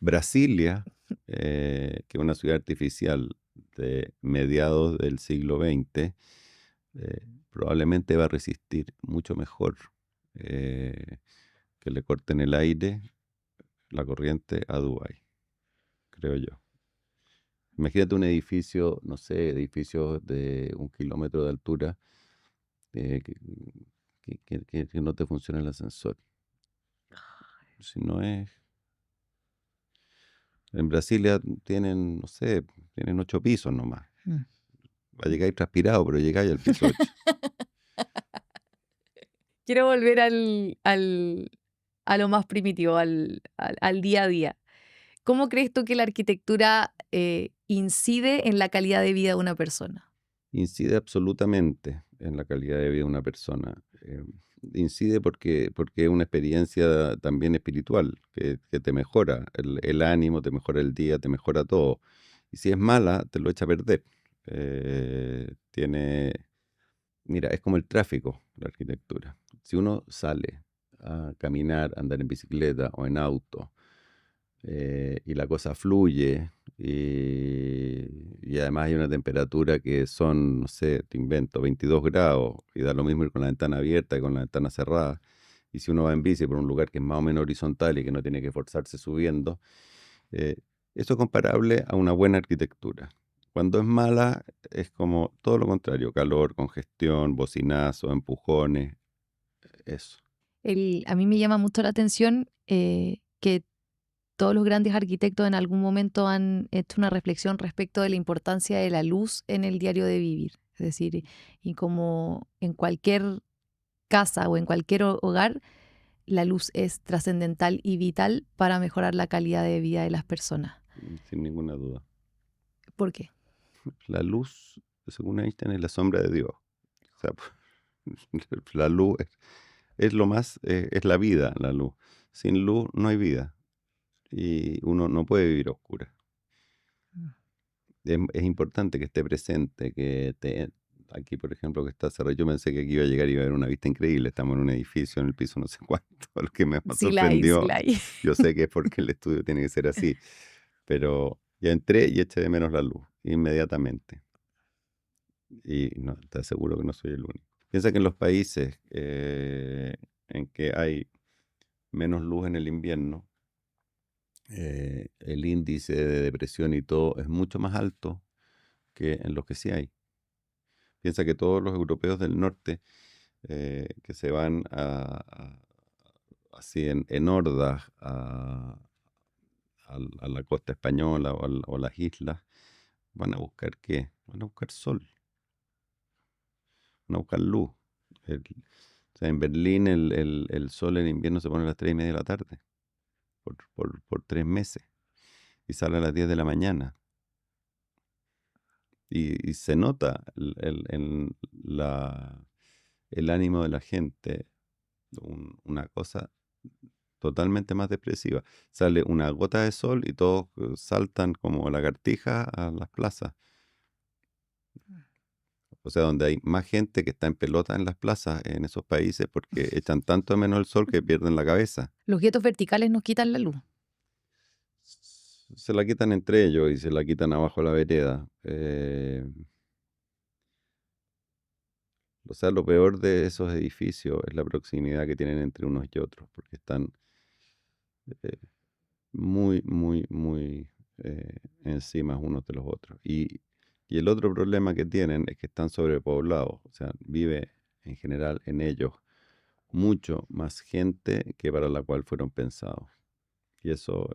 S2: Brasilia, que es una ciudad artificial de mediados del siglo XX, probablemente va a resistir mucho mejor que le corten el aire, la corriente a Dubái, creo yo. Imagínate un edificio, no sé, edificios de 1 kilómetro de altura, eh, que, que no te funciona el ascensor. Si no es... En Brasilia tienen, no sé, tienen 8 pisos nomás.
S1: Mm.
S2: Va a llegar transpirado, pero llegáis al piso 8.
S1: Quiero volver a lo más primitivo, al día a día. ¿Cómo crees tú que la arquitectura incide en la calidad de vida de una persona?
S2: Incide absolutamente en la calidad de vida de una persona. Incide porque es una experiencia también espiritual, que te mejora el ánimo, te mejora el día, te mejora todo. Y si es mala, te lo echa a perder. Tiene, mira, es como el tráfico, la arquitectura. Si uno sale a caminar, a andar en bicicleta o en auto, y la cosa fluye y además hay una temperatura que son, no sé, te invento, 22 grados y da lo mismo ir con la ventana abierta que con la ventana cerrada. Y si uno va en bici por un lugar que es más o menos horizontal y que no tiene que forzarse subiendo, eh, eso es comparable a una buena arquitectura. Cuando es mala es como todo lo contrario, calor, congestión, bocinazo, empujones, eso.
S1: A mí me llama mucho la atención que todos los grandes arquitectos en algún momento han hecho una reflexión respecto de la importancia de la luz en el diario de vivir. Es decir, y como en cualquier casa o en cualquier hogar, la luz es trascendental y vital para mejorar la calidad de vida de las personas.
S2: Sin ninguna duda.
S1: ¿Por qué?
S2: La luz, según Einstein, es la sombra de Dios. O sea, la luz es lo más, es la vida, la luz. Sin luz no hay vida y uno no puede vivir a oscuras. Es importante que esté presente, aquí, por ejemplo, que está cerrado. Yo pensé que aquí iba a llegar y iba a haber una vista increíble. Estamos en un edificio, en el piso no sé cuánto. Lo que me
S1: Sí la hay, sí
S2: sorprendió,
S1: la hay.
S2: yo sé que es porque el estudio tiene que ser así, pero ya entré y eché de menos la luz inmediatamente. Y no, te aseguro que no soy el único. Piensa que en los países en que hay menos luz en el invierno, el índice de depresión y todo es mucho más alto que en los que sí hay. Piensa que todos los europeos del norte que se van así en hordas a la costa española o las islas, van a buscar ¿qué? Van a buscar sol, van a buscar luz. O sea, en Berlín el sol en invierno se pone a las 3:30 de la tarde por 3 meses y sale a las 10 de la mañana. Y se nota el ánimo de la gente, una cosa totalmente más depresiva. Sale una gota de sol y todos saltan como lagartijas a las plazas. O sea, donde hay más gente que está en pelota en las plazas en esos países porque echan tanto de menos el sol que pierden la cabeza.
S1: Los guetos verticales nos quitan la luz.
S2: Se la quitan entre ellos y se la quitan abajo de la vereda. O sea, lo peor de esos edificios es la proximidad que tienen entre unos y otros, porque están eh, muy, muy, muy encima unos de los otros. Y el otro problema que tienen es que están sobrepoblados, o sea, vive en general en ellos mucho más gente que para la cual fueron pensados. Y eso,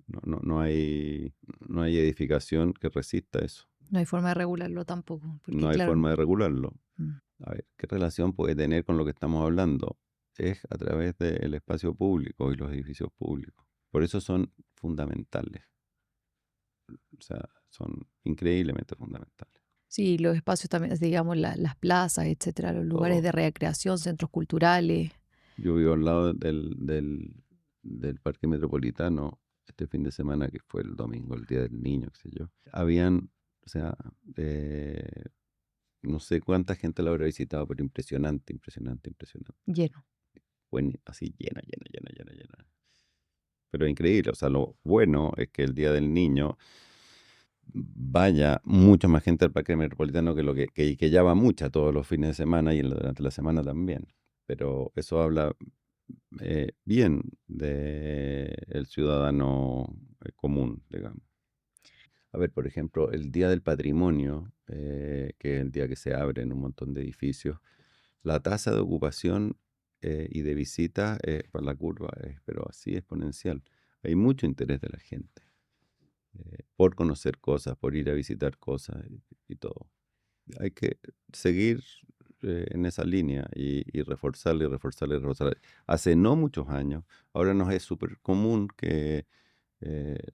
S2: no hay edificación que resista eso.
S1: No hay forma de regularlo tampoco, porque
S2: No hay
S1: claro.
S2: forma de regularlo.
S1: Mm.
S2: A ver, ¿qué relación puede tener con lo que estamos hablando? Es a través del espacio público y los edificios públicos. Por eso son fundamentales. O sea, son increíblemente fundamentales.
S1: Sí, los espacios también, digamos, las plazas, etcétera, los lugares
S2: Todo.
S1: de recreación, centros culturales.
S2: Yo vivo al lado del Parque Metropolitano este fin de semana, que fue el domingo, el Día del Niño, qué sé yo. Habían, o sea, no sé cuánta gente lo habrá visitado, pero impresionante, impresionante, impresionante.
S1: Lleno.
S2: Bueno, así llena, llena, llena, llena, llena. Pero increíble, o sea, lo bueno es que el Día del Niño vaya mucha más gente al Parque Metropolitano que lo que ya va mucha todos los fines de semana y durante la semana también. Pero eso habla bien del ciudadano común, digamos. A ver, por ejemplo, el Día del Patrimonio, que es el día que se abren un montón de edificios, la tasa de ocupación y de visita para la curva es, pero así exponencial. Hay mucho interés de la gente por conocer cosas, por ir a visitar cosas y todo. Hay que seguir en esa línea y reforzarla y reforzarla y reforzarla. Hace no muchos años, ahora nos es súper común que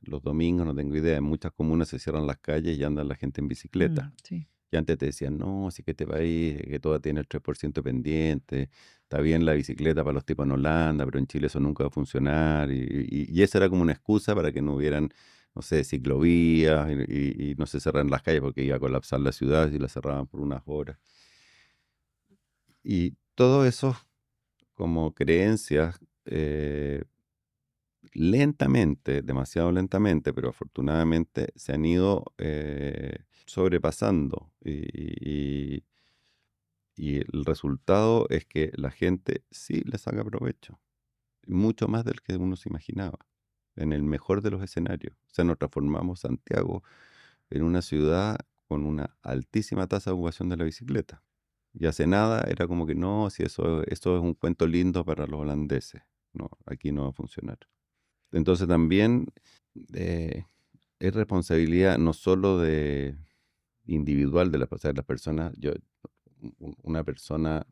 S2: los domingos, no tengo idea, en muchas comunas se cierran las calles y anda la gente en bicicleta.
S1: Sí.
S2: Y antes te decían, no, si que este país, que todo tiene el 3% pendiente, está bien la bicicleta para los tipos en Holanda, pero en Chile eso nunca va a funcionar. Y esa era como una excusa para que no hubieran, no sé, ciclovías y no se cerraran las calles porque iba a colapsar la ciudad si la cerraban por unas horas. Y todo eso como creencias, lentamente, demasiado lentamente, pero afortunadamente se han ido sobrepasando. Y el resultado es que la gente sí le saca provecho, mucho más del que uno se imaginaba, en el mejor de los escenarios. O sea, nos transformamos Santiago en una ciudad con una altísima tasa de ocupación de la bicicleta. Y hace nada era como que no, si eso es un cuento lindo para los holandeses. No, aquí no va a funcionar. Entonces también eh, es responsabilidad no solo de individual de o sea, las personas. Una persona,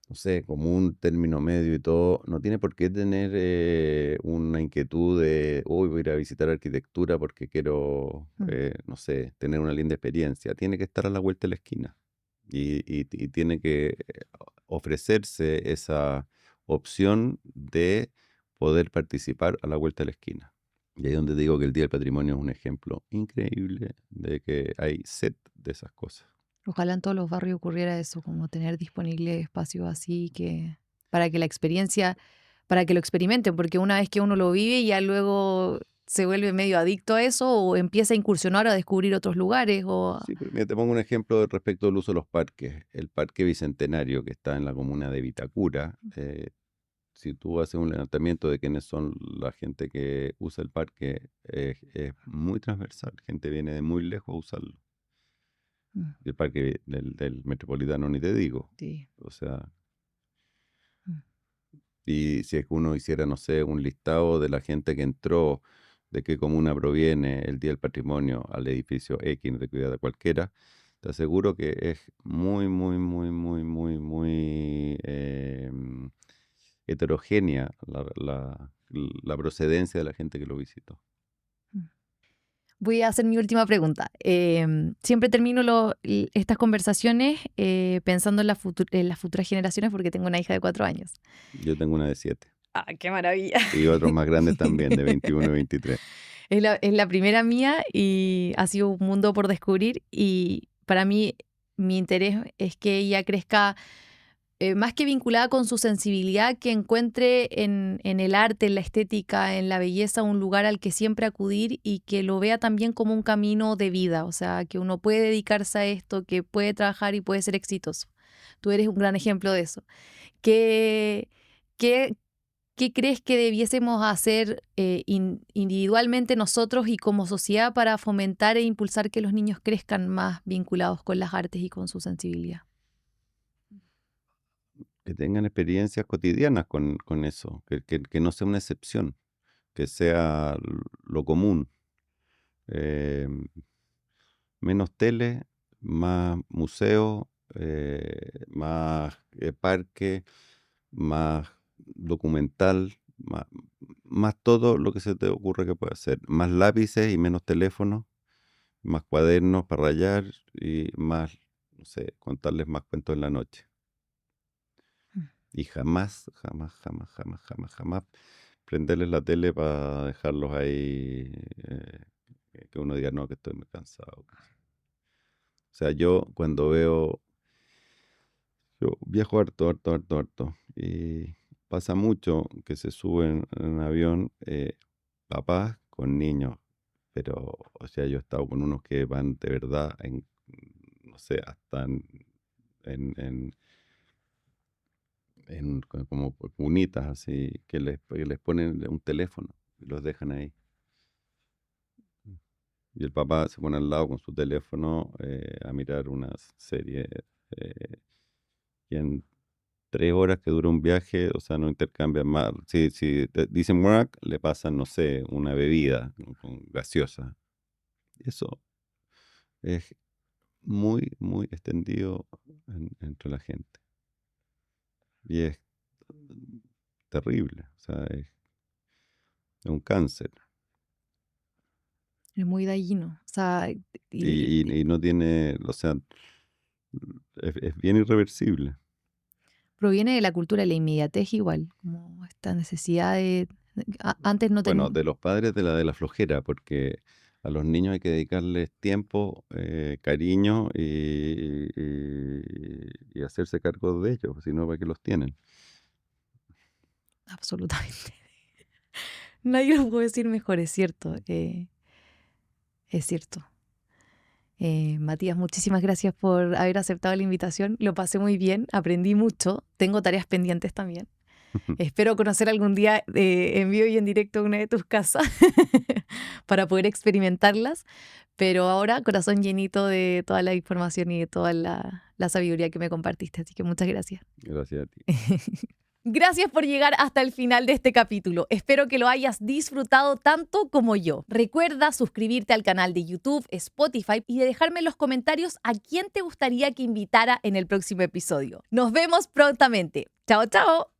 S2: no sé, como un término medio y todo, no tiene por qué tener una inquietud de, uy, voy a ir a visitar arquitectura porque quiero,
S1: Mm.
S2: no sé, tener una linda experiencia. Tiene que estar a la vuelta de la esquina y tiene que ofrecerse esa opción de poder participar a la vuelta de la esquina. Y ahí es donde digo que el Día del Patrimonio es un ejemplo increíble de que hay set de esas cosas.
S1: Ojalá en todos los barrios ocurriera eso, como tener disponible espacios así que para que la experiencia, para que lo experimenten, porque una vez que uno lo vive ya luego se vuelve medio adicto a eso o empieza a incursionar a descubrir otros lugares o
S2: Sí, pero mira, te pongo un ejemplo respecto al uso de los parques. El Parque Bicentenario, que está en la comuna de Vitacura, si tú haces un levantamiento de quiénes son la gente que usa el parque, es muy transversal. Gente viene de muy lejos a usarlo.
S1: Mm,
S2: Y el parque del Metropolitano ni te digo.
S1: sí.
S2: O sea,
S1: Mm.
S2: y si es que uno hiciera, no sé, un listado de la gente que entró, de qué comuna proviene el Día del Patrimonio al edificio X, de cuidado cualquiera, te aseguro que es muy, muy, muy, muy, muy, muy heterogénea la procedencia de la gente que lo visitó.
S1: Mm. Voy a hacer mi última pregunta. Siempre termino estas conversaciones pensando en, en las futuras generaciones porque tengo una hija de 4 años.
S2: Yo tengo una de 7
S1: ¡Ah, qué maravilla!
S2: y otros más grandes también, de 21 y 23.
S1: Es la primera mía y ha sido un mundo por descubrir y para mí mi interés es que ella crezca más que vinculada con su sensibilidad, que encuentre en el arte, en la estética, en la belleza, un lugar al que siempre acudir y que lo vea también como un camino de vida, o sea, que uno puede dedicarse a esto, que puede trabajar y puede ser exitoso. Tú eres un gran ejemplo de eso. ¿Qué, qué ¿qué crees que debiésemos hacer individualmente nosotros y como sociedad para fomentar e impulsar que los niños crezcan más vinculados con las artes y con su sensibilidad?
S2: Que tengan experiencias cotidianas con eso, que no sea una excepción, que sea lo común. Eh, Menos tele, más museo, más parque, más documental, más todo lo que se te ocurre que puede hacer. Más lápices y menos teléfonos, más cuadernos para rayar y más, no sé, contarles más cuentos en la noche.
S1: Mm.
S2: Y jamás, jamás, jamás, jamás, jamás, jamás prenderles la tele para dejarlos ahí, que uno diga, no, que estoy muy cansado. O sea, yo cuando yo viajo harto, harto, harto, harto, y pasa mucho que se suben en un avión papás con niños, pero, o sea, yo he estado con unos que van de verdad no sé, hasta en, como cunitas así, que les ponen un teléfono y los dejan ahí. Y el papá se pone al lado con su teléfono a mirar una serie eh, y en 3 horas que dura un viaje, o sea, no intercambian más. Si te dicen Mark, le pasan, no sé, una bebida con gaseosa. Eso es muy, muy extendido entre la gente. Y es terrible, o sea, es un cáncer.
S1: Es muy dañino. O sea, y
S2: Y no tiene, o sea, es bien irreversible.
S1: proviene de la cultura de la inmediatez igual, como esta necesidad de... Antes no
S2: Bueno,
S1: teníamos...
S2: de los padres de la flojera, porque a los niños hay que dedicarles tiempo, cariño y hacerse cargo de ellos, si no, ¿para qué los tienen?
S1: Absolutamente. Nadie lo puede decir mejor, es cierto. Es cierto. Matías, muchísimas gracias por haber aceptado la invitación. Lo pasé muy bien, aprendí mucho. Tengo tareas pendientes también. Espero conocer algún día en vivo y en directo una de tus casas para poder experimentarlas. Pero ahora, corazón llenito de toda la información y de toda la sabiduría que me compartiste. Así que muchas gracias.
S2: Gracias a ti.
S1: Gracias por llegar hasta el final de este capítulo. Espero que lo hayas disfrutado tanto como yo. Recuerda suscribirte al canal de YouTube, Spotify y de dejarme en los comentarios a quién te gustaría que invitara en el próximo episodio. Nos vemos prontamente. Chao, chao.